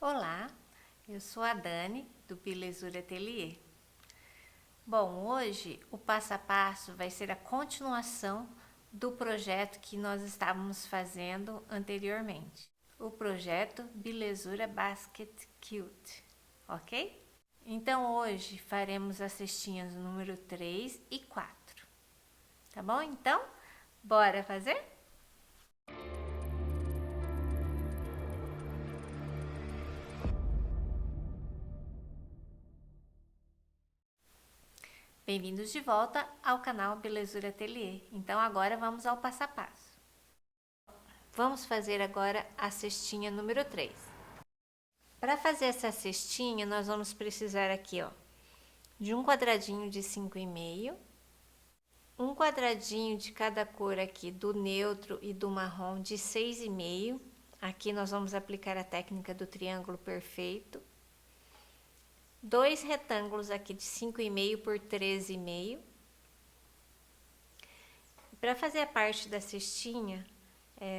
Olá, eu sou a Dani do Belezura Atelier. Bom, hoje o passo a passo vai ser a continuação do projeto que nós estávamos fazendo anteriormente. O projeto Belezura Basket Cute, ok? Então hoje faremos as cestinhas número 3 e 4, tá bom? Então, bora fazer? Bem-vindos de volta ao canal Belezura Atelier. Então agora vamos ao passo a passo. Vamos fazer agora a cestinha número 3. Para fazer essa cestinha, nós vamos precisar aqui, ó, de um quadradinho de 5,5, um quadradinho de cada cor aqui, do neutro e do marrom, de 6,5. Aqui nós vamos aplicar a técnica do triângulo perfeito. Dois retângulos aqui de 5,5 por 13,5. Para fazer a parte da cestinha,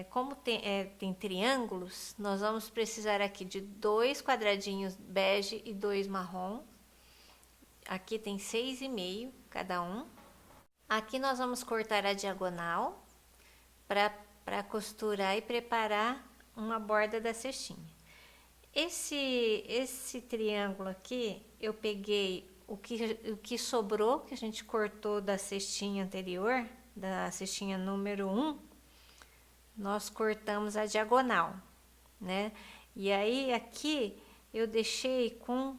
como tem triângulos, nós vamos precisar aqui de dois quadradinhos bege e dois marrom. Aqui tem 6,5 cada um. Aqui nós vamos cortar a diagonal para costurar e preparar uma borda da cestinha. Esse triângulo aqui, eu peguei o que sobrou, que a gente cortou da cestinha anterior, da cestinha número 1, nós cortamos a diagonal, né? E aí aqui eu deixei com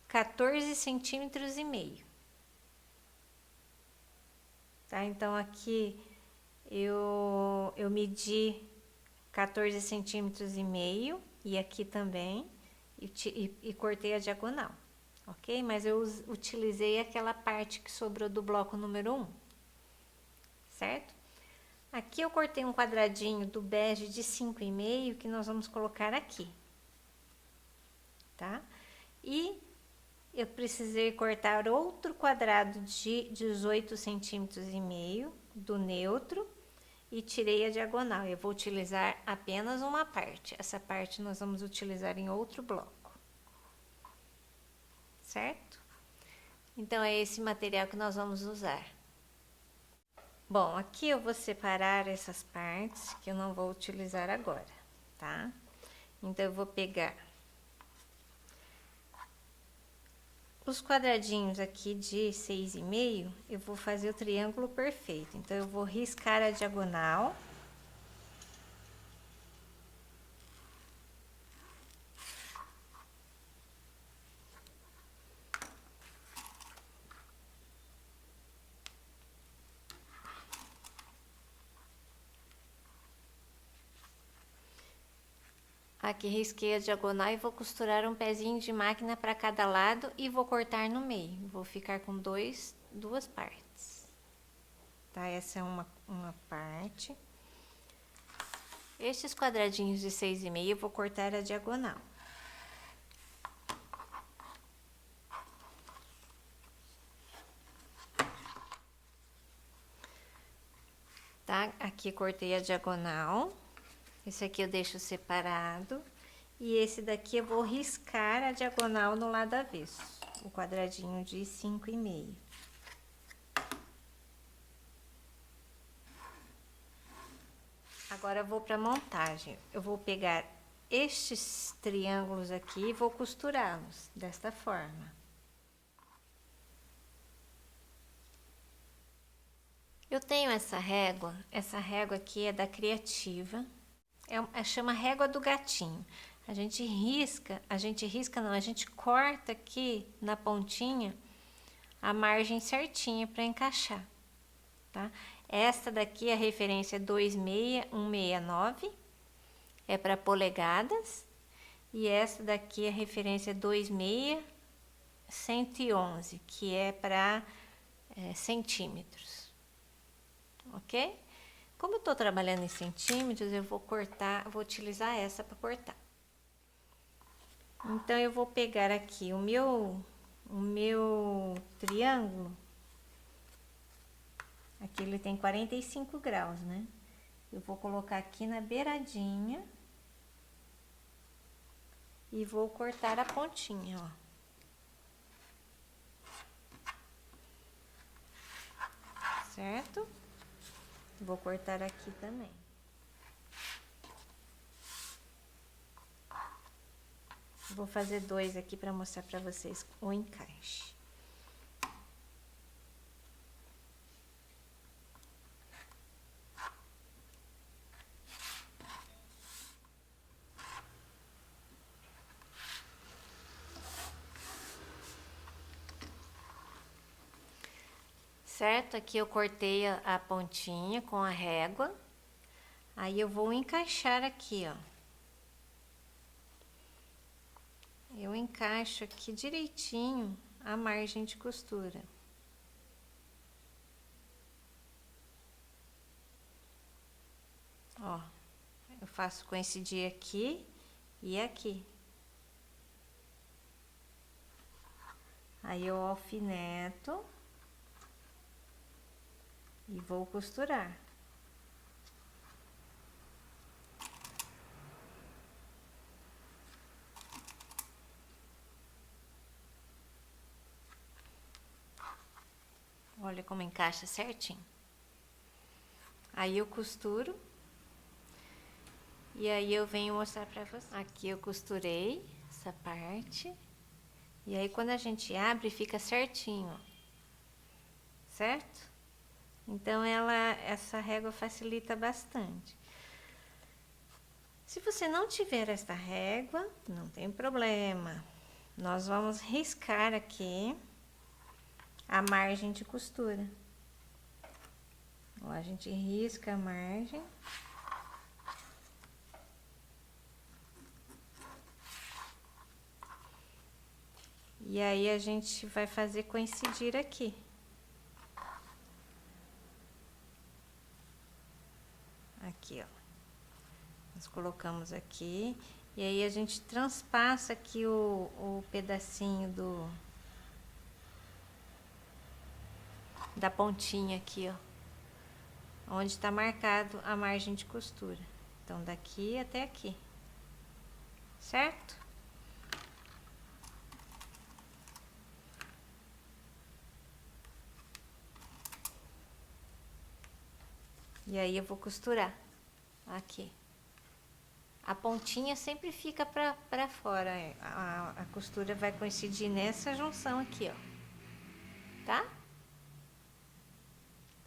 14 centímetros e meio. Tá? Então aqui eu medi 14 centímetros e meio e aqui também e cortei a diagonal, ok? Mas eu utilizei aquela parte que sobrou do bloco número 1, certo? Aqui eu cortei um quadradinho do bege de 5,5 que nós vamos colocar aqui, tá? E eu precisei cortar outro quadrado de 18 centímetros e meio do neutro e tirei a diagonal. Eu vou utilizar apenas uma parte. Essa parte nós vamos utilizar em outro bloco, certo? Então é esse material que nós vamos usar. Bom, aqui eu vou separar essas partes que eu não vou utilizar agora, tá? Então eu vou pegar os quadradinhos aqui de 6,5, eu vou fazer o triângulo perfeito. Então eu vou riscar a diagonal. Aqui risquei a diagonal e vou costurar um pezinho de máquina para cada lado e vou cortar no meio. Vou ficar com duas partes. Tá? Essa é uma parte. Estes quadradinhos de 6,5 eu vou cortar a diagonal. Tá? Aqui cortei a diagonal. Esse aqui eu deixo separado. E esse daqui eu vou riscar a diagonal no lado avesso. O quadradinho de 5,5. Agora eu vou para a montagem. Eu vou pegar estes triângulos aqui e vou costurá-los desta forma. Eu tenho essa régua aqui é da Criativa. Chama régua do gatinho. A gente corta aqui na pontinha a margem certinha para encaixar, tá? Esta daqui, a referência é 26169, é para polegadas, e esta daqui a referência é 26111, que é para centímetros, ok? Como eu tô trabalhando em centímetros, eu vou utilizar essa para cortar. Então, eu vou pegar aqui o meu triângulo. Aqui ele tem 45 graus, né? Eu vou colocar aqui na beiradinha e vou cortar a pontinha, ó. Certo? Vou cortar aqui também. Vou fazer 2 aqui para mostrar para vocês o encaixe. Certo? Aqui eu cortei a pontinha com a régua. Aí eu vou encaixar aqui, ó. Eu encaixo aqui direitinho a margem de costura. Ó, eu faço coincidir aqui e aqui. Aí eu alfineto e vou costurar. Olha como encaixa certinho. Aí eu costuro. E aí eu venho mostrar pra vocês. Aqui eu costurei essa parte. E aí quando a gente abre, fica certinho, ó. Certo? Então essa régua facilita bastante. Se você não tiver esta régua, não tem problema. Nós vamos riscar aqui a margem de costura. Ó, a gente risca a margem. E aí a gente vai fazer coincidir aqui. Aqui, ó. Nós colocamos aqui. E aí a gente transpassa aqui o pedacinho da pontinha aqui, ó. Onde tá marcado a margem de costura. Então, daqui até aqui. Certo? E aí eu vou costurar aqui. A pontinha sempre fica pra fora. A costura vai coincidir nessa junção aqui, ó. Tá?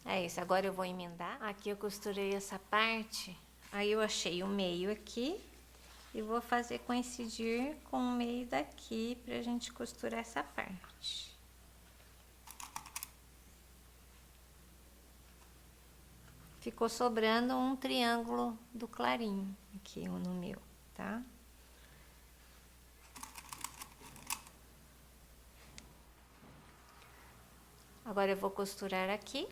É isso. Agora eu vou emendar. Aqui eu costurei essa parte. Aí eu achei o meio aqui. E vou fazer coincidir com o meio daqui pra gente costurar essa parte. Ficou sobrando um triângulo do clarinho aqui no meu, tá? Agora eu vou costurar aqui,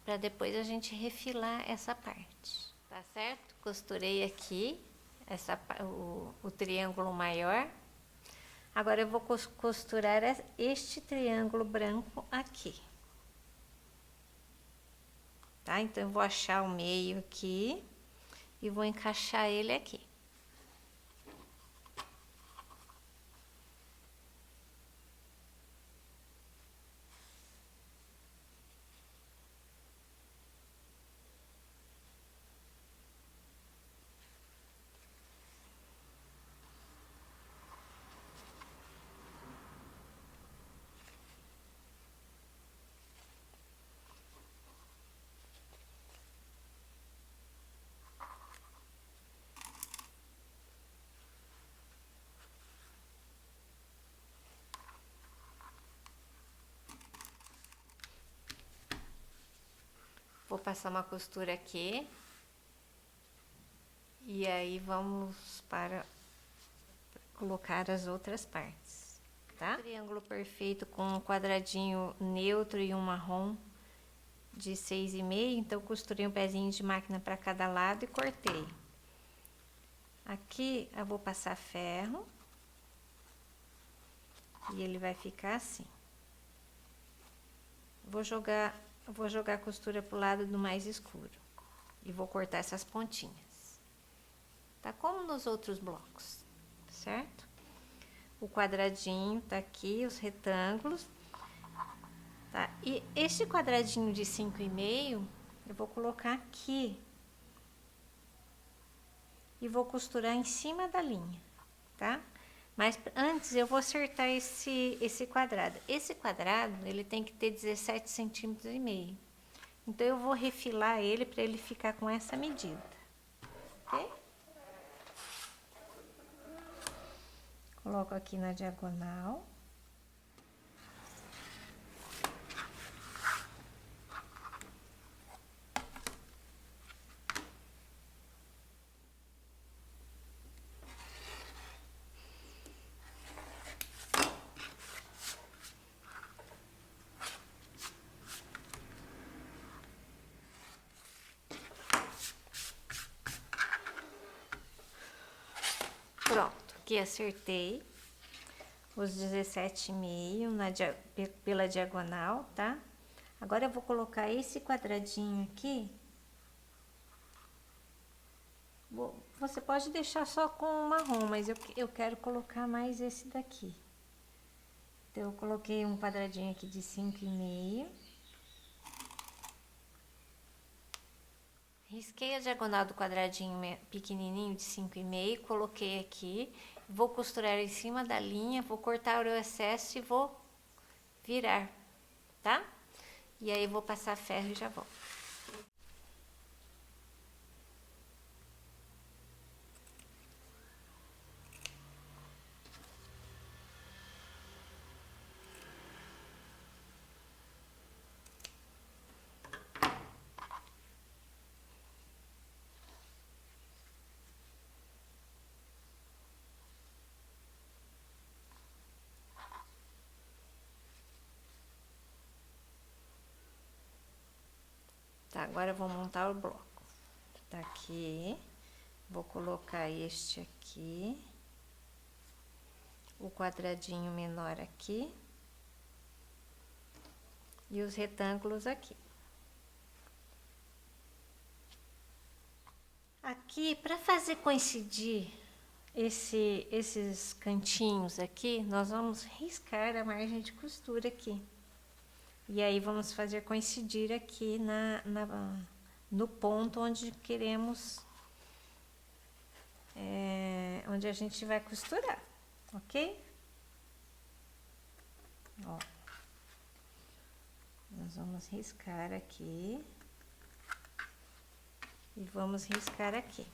para depois a gente refilar essa parte, tá certo? Costurei aqui o triângulo maior. Agora eu vou costurar este triângulo branco aqui. Tá? Então, eu vou achar o meio aqui e vou encaixar ele aqui. Vou passar uma costura aqui. E aí, vamos para colocar as outras partes, tá? Triângulo perfeito com um quadradinho neutro e um marrom de 6,5. Então, costurei um pezinho de máquina para cada lado e cortei. Aqui, eu vou passar ferro. E ele vai ficar assim. Vou jogar a costura pro lado do mais escuro. E vou cortar essas pontinhas. Tá como nos outros blocos, certo? o quadradinho tá aqui, os retângulos, tá? E este quadradinho de 5,5 eu vou colocar aqui e vou costurar em cima da linha, tá? Mas antes eu vou acertar esse quadrado. Esse quadrado, ele tem que ter 17,5 centímetros. Então, eu vou refilar ele para ele ficar com essa medida, ok? Coloco aqui na diagonal. Pronto, aqui acertei os 17,5 pela diagonal, tá? Agora eu vou colocar esse quadradinho aqui. Você pode deixar só com o marrom, mas eu quero colocar mais esse daqui. Então, eu coloquei um quadradinho aqui de 5,5. Risquei a diagonal do quadradinho pequenininho de 5,5, coloquei aqui, vou costurar em cima da linha, vou cortar o excesso e vou virar, tá? E aí, vou passar ferro e já volto. Tá, agora eu vou montar o bloco. Tá aqui, vou colocar este aqui, o quadradinho menor aqui e os retângulos aqui. Aqui, para fazer coincidir esses cantinhos aqui, nós vamos riscar a margem de costura aqui. E aí, vamos fazer coincidir aqui no ponto onde queremos, onde a gente vai costurar, ok? Ó, nós vamos riscar aqui e vamos riscar aqui.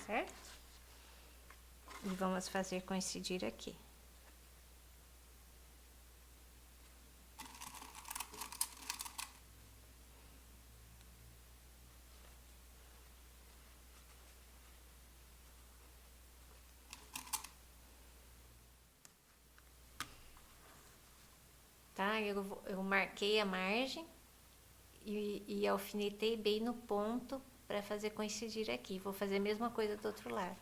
Certo? E vamos fazer coincidir aqui. Tá? Eu marquei a margem e alfinetei bem no ponto para fazer coincidir aqui. Vou fazer a mesma coisa do outro lado.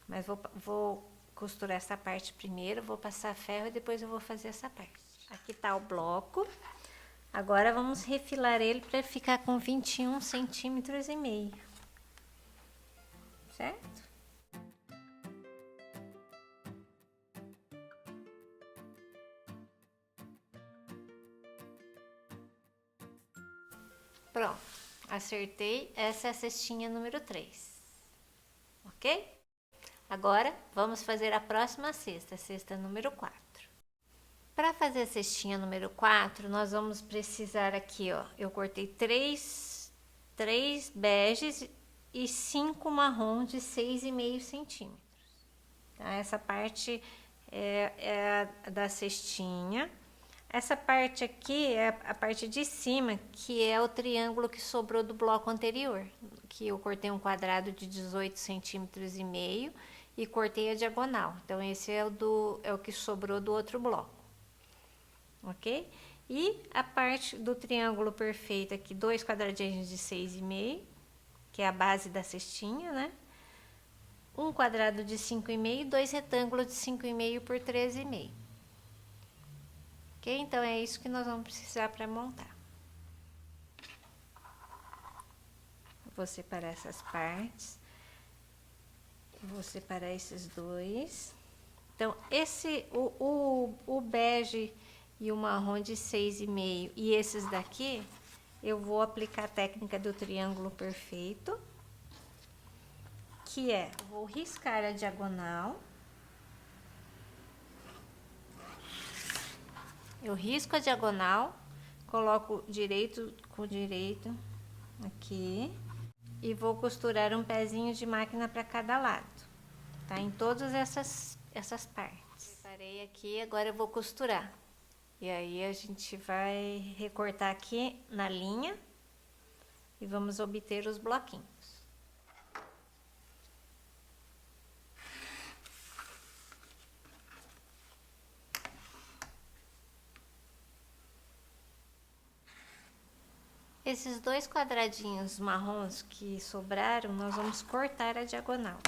Mas vou costurar essa parte primeiro, vou passar ferro e depois eu vou fazer essa parte. Aqui tá o bloco. Agora, vamos refilar ele para ficar com 21,5 centímetros. Certo? Pronto, acertei. Essa é a cestinha número 3, ok? Agora, vamos fazer a próxima cesta, a cesta número 4. Para fazer a cestinha número 4, nós vamos precisar aqui, ó, eu cortei 3 beges e 5 marrons de 6,5 centímetros. Tá? Essa parte é da cestinha. Essa parte aqui é a parte de cima, que é o triângulo que sobrou do bloco anterior, que eu cortei um quadrado de 18,5 centímetros e cortei a diagonal. Então, esse é o que sobrou do outro bloco, ok? E a parte do triângulo perfeito aqui, 2 quadradinhos de 6,5 que é a base da cestinha, né? Um quadrado de 5,5 e 2 retângulos de 5,5 por 13,5. Ok? Então, é isso que nós vamos precisar para montar. Vou separar essas partes. Vou separar esses dois. Então, o bege e o marrom de 6,5 e esses daqui, eu vou aplicar a técnica do triângulo perfeito, que é, vou riscar a diagonal. Eu risco a diagonal, coloco direito com direito aqui e vou costurar um pezinho de máquina para cada lado, tá? Em todas essas partes. Separei aqui, agora eu vou costurar. E aí a gente vai recortar aqui na linha e vamos obter os bloquinhos. Esses dois quadradinhos marrons que sobraram, nós vamos cortar a diagonal.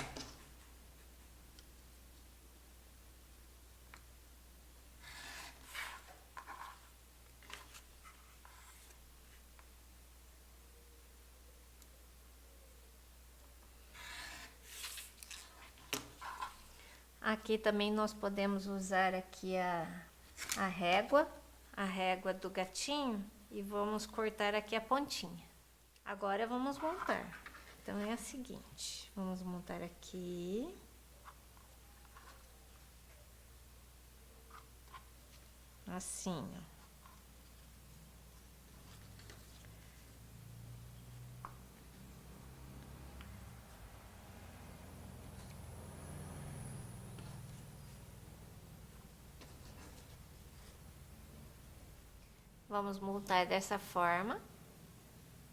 Aqui também nós podemos usar aqui a régua do gatinho, e vamos cortar aqui a pontinha. Agora vamos montar. Então é o seguinte, vamos montar aqui. Assim, ó. Vamos montar dessa forma,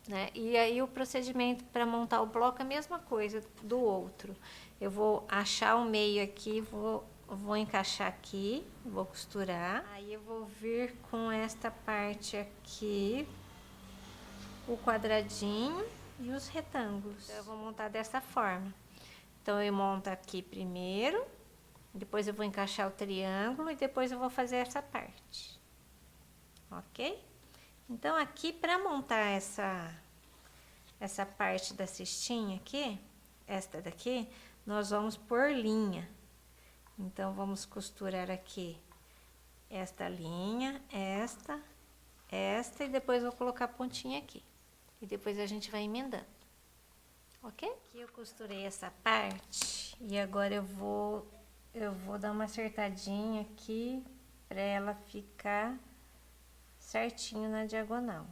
né? E aí o procedimento para montar o bloco é a mesma coisa do outro. Eu vou achar o meio aqui, vou encaixar aqui, vou costurar. Aí eu vou vir com esta parte aqui, o quadradinho e os retângulos. Então, eu vou montar dessa forma. Então, eu monto aqui primeiro, depois eu vou encaixar o triângulo e depois eu vou fazer essa parte. Ok? Então, aqui para montar essa parte da cestinha aqui, esta daqui, nós vamos por linha. Então, vamos costurar aqui esta linha, esta e depois vou colocar a pontinha aqui. E depois a gente vai emendando. Ok? Aqui eu costurei essa parte e agora eu vou dar uma acertadinha aqui para ela ficar certinho na diagonal.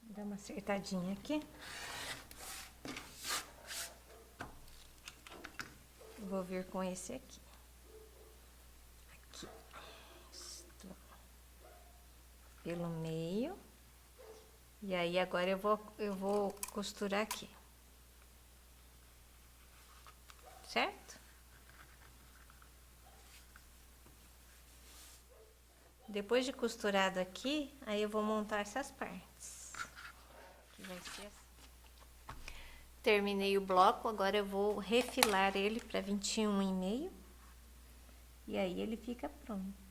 Dá uma acertadinha aqui. Vou vir com esse aqui. Aqui. Pelo meio. E aí, agora eu vou costurar aqui. Certo? Depois de costurado aqui, aí eu vou montar essas partes. Que vai ser assim. Terminei o bloco, agora eu vou refilar ele para 21,5. E aí ele fica pronto.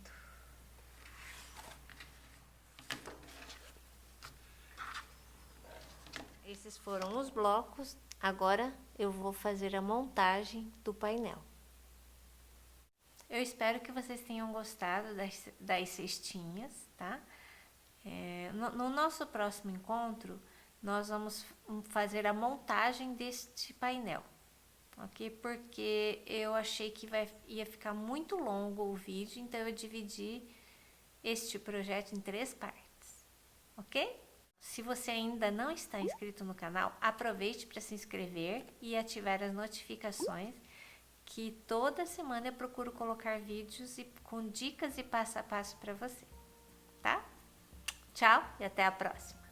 Esses foram os blocos, agora eu vou fazer a montagem do painel. Eu espero que vocês tenham gostado das cestinhas, tá? No nosso próximo encontro, nós vamos fazer a montagem deste painel, ok? Porque eu achei que ia ficar muito longo o vídeo, então eu dividi este projeto em 3 partes, ok? Se você ainda não está inscrito no canal, aproveite para se inscrever e ativar as notificações, que toda semana eu procuro colocar vídeos com dicas e passo a passo para você, tá? Tchau e até a próxima!